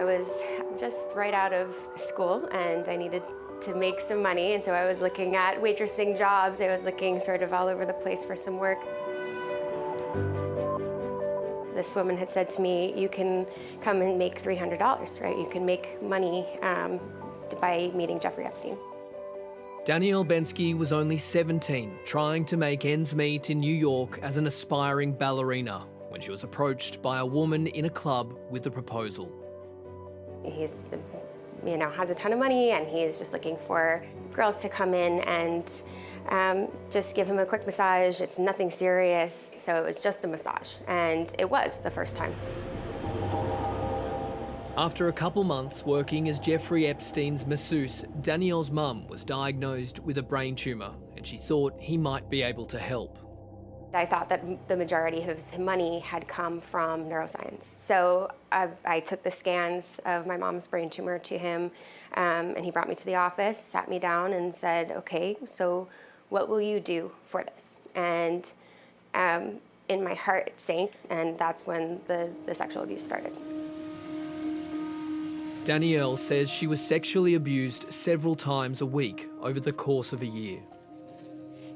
I was just right out of school and I needed to make some money, and so I was looking at waitressing jobs. I was looking sort of all over the place for some work. This woman had said to me, you can come and make $300, right? You can make money by meeting Jeffrey Epstein. Danielle Bensky was only 17, trying to make ends meet in New York as an aspiring ballerina when she was approached by a woman in a club with a proposal. He's, has a ton of money, and he is just looking for girls to come in and just give him a quick massage. It's nothing serious, so it was just a massage, and it was the first time. After a couple months working as Jeffrey Epstein's masseuse, Danielle's mum was diagnosed with a brain tumour, and she thought he might be able to help. I thought that the majority of his money had come from neuroscience. So I took the scans of my mom's brain tumor to him, and he brought me to the office, sat me down and said, okay, so what will you do for this? And in my heart it sank, and that's when the sexual abuse started. Danielle says she was sexually abused several times a week over the course of a year.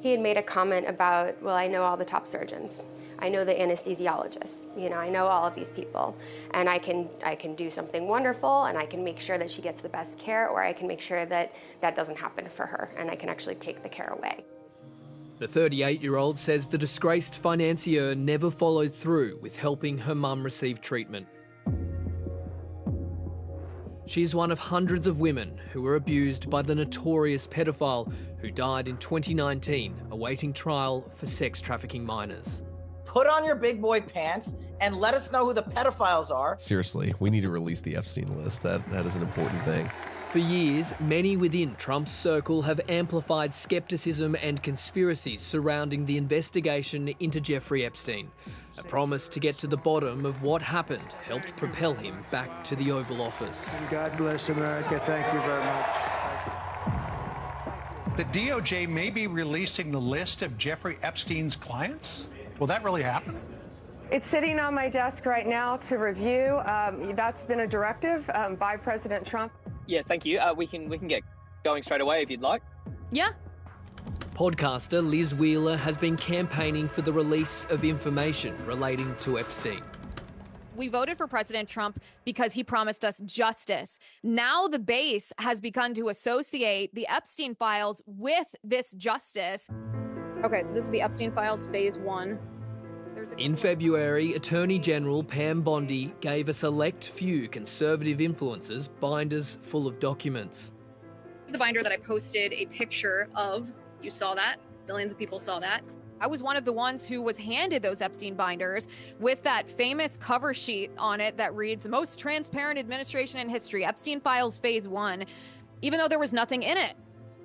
He had made a comment about, well, I know all the top surgeons. I know the anesthesiologists. I know all of these people. And I can do something wonderful, and I can make sure that she gets the best care, or I can make sure that that doesn't happen for her, and I can actually take the care away. The 38-year-old says the disgraced financier never followed through with helping her mum receive treatment. She's one of hundreds of women who were abused by the notorious pedophile who died in 2019, awaiting trial for sex trafficking minors. Put on your big boy pants and let us know who the pedophiles are. Seriously, we need to release the Epstein list. That is an important thing. For years, many within Trump's circle have amplified skepticism and conspiracies surrounding the investigation into Jeffrey Epstein. A promise to get to the bottom of what happened helped propel him back to the Oval Office. And God bless America. Thank you very much. The DOJ may be releasing the list of Jeffrey Epstein's clients? Will that really happen? It's sitting on my desk right now to review. That's been a directive by President Trump. Yeah, thank you. We can get going straight away if you'd like. Yeah. Podcaster Liz Wheeler has been campaigning for the release of information relating to Epstein. We voted for President Trump because he promised us justice. Now the base has begun to associate the Epstein files with this justice. Okay, so this is the Epstein files, phase 1. In February, Attorney General Pam Bondi gave a select few conservative influencers binders full of documents. This is the binder that I posted a picture of. You saw that. Millions of people saw that. I was one of the ones who was handed those Epstein binders with that famous cover sheet on it that reads, "The most transparent administration in history, Epstein Files Phase 1, even though there was nothing in it.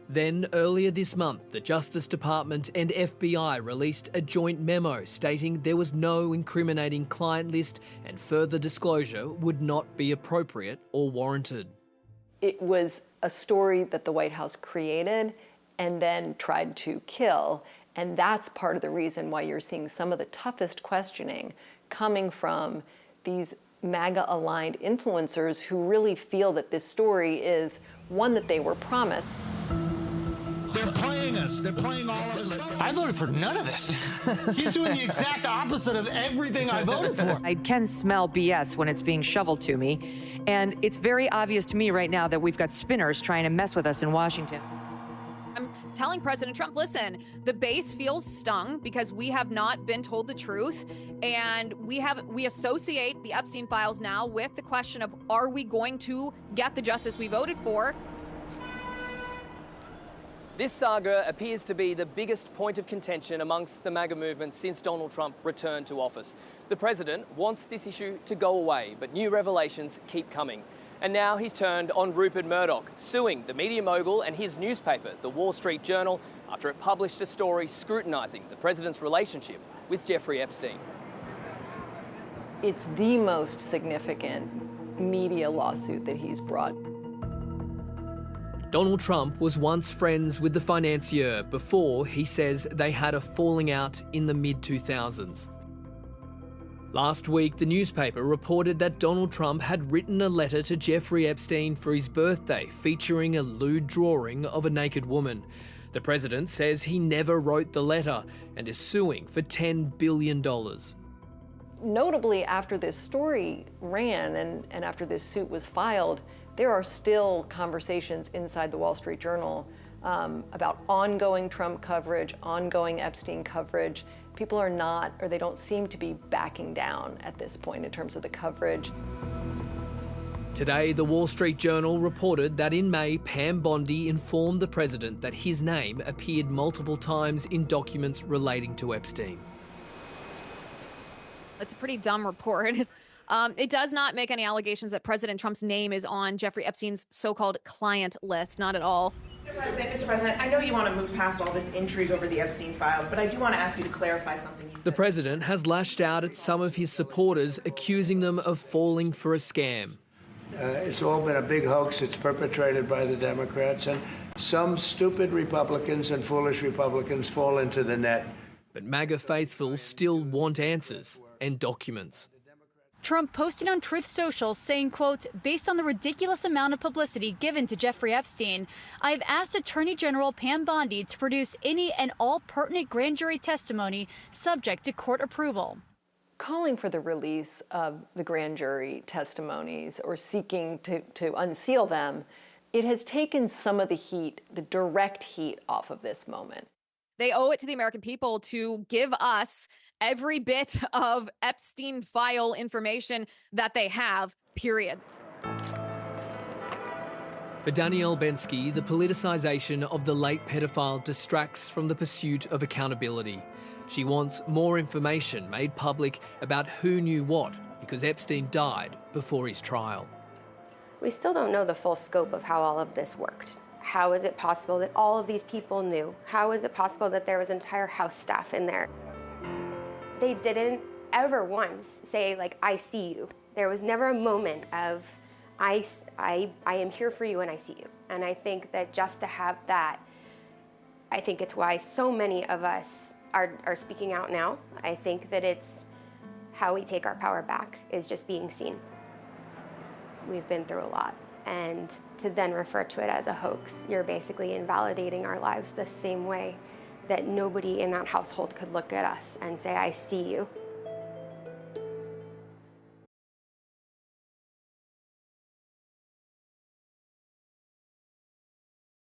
Then, earlier this month, the Justice Department and FBI released a joint memo stating there was no incriminating client list and further disclosure would not be appropriate or warranted. It was a story that the White House created and then tried to kill. And that's part of the reason why you're seeing some of the toughest questioning coming from these MAGA-aligned influencers who really feel that this story is one that they were promised. They're playing us. They're playing all of us. I voted for none of this. He's doing the exact opposite of everything I voted for. I can smell BS when it's being shoveled to me. And it's very obvious to me right now that we've got spinners trying to mess with us in Washington. I'm telling President Trump, listen, the base feels stung because we have not been told the truth. And we associate the Epstein files now with the question of, are we going to get the justice we voted for? This saga appears to be the biggest point of contention amongst the MAGA movement since Donald Trump returned to office. The president wants this issue to go away, but new revelations keep coming. And now he's turned on Rupert Murdoch, suing the media mogul and his newspaper, The Wall Street Journal, after it published a story scrutinising the president's relationship with Jeffrey Epstein. It's the most significant media lawsuit that he's brought. Donald Trump was once friends with the financier before he says they had a falling out in the mid-2000s. Last week, the newspaper reported that Donald Trump had written a letter to Jeffrey Epstein for his birthday featuring a lewd drawing of a naked woman. The president says he never wrote the letter and is suing for $10 billion. Notably, after this story ran and after this suit was filed, there are still conversations inside the Wall Street Journal about ongoing Trump coverage, ongoing Epstein coverage. People are not, or they don't seem to be backing down at this point in terms of the coverage. Today, the Wall Street Journal reported that in May, Pam Bondi informed the president that his name appeared multiple times in documents relating to Epstein. It's a pretty dumb report. It does not make any allegations that President Trump's name is on Jeffrey Epstein's so-called client list, not at all. Mr. President, I know you want to move past all this intrigue over the Epstein files, but I do want to ask you to clarify something you said. The president has lashed out at some of his supporters, accusing them of falling for a scam. It's all been a big hoax. It's perpetrated by the Democrats, and some stupid Republicans and foolish Republicans fall into the net. But MAGA faithful still want answers and documents. Trump posted on Truth Social saying, quote, based on the ridiculous amount of publicity given to Jeffrey Epstein, I have asked Attorney General Pam Bondi to produce any and all pertinent grand jury testimony subject to court approval. Calling for the release of the grand jury testimonies or seeking to unseal them, it has taken some of the heat, the direct heat, off of this moment. They owe it to the American people to give us every bit of Epstein file information that they have, period. For Danielle Bensky, the politicisation of the late pedophile distracts from the pursuit of accountability. She wants more information made public about who knew what, because Epstein died before his trial. We still don't know the full scope of how all of this worked. How is it possible that all of these people knew? How is it possible that there was entire House staff in there? They didn't ever once say, like, I see you. There was never a moment of, I am here for you and I see you. And I think that just to have that, I think it's why so many of us are speaking out now. I think that it's how we take our power back, is just being seen. We've been through a lot. And to then refer to it as a hoax, you're basically invalidating our lives the same way that nobody in that household could look at us and say, I see you.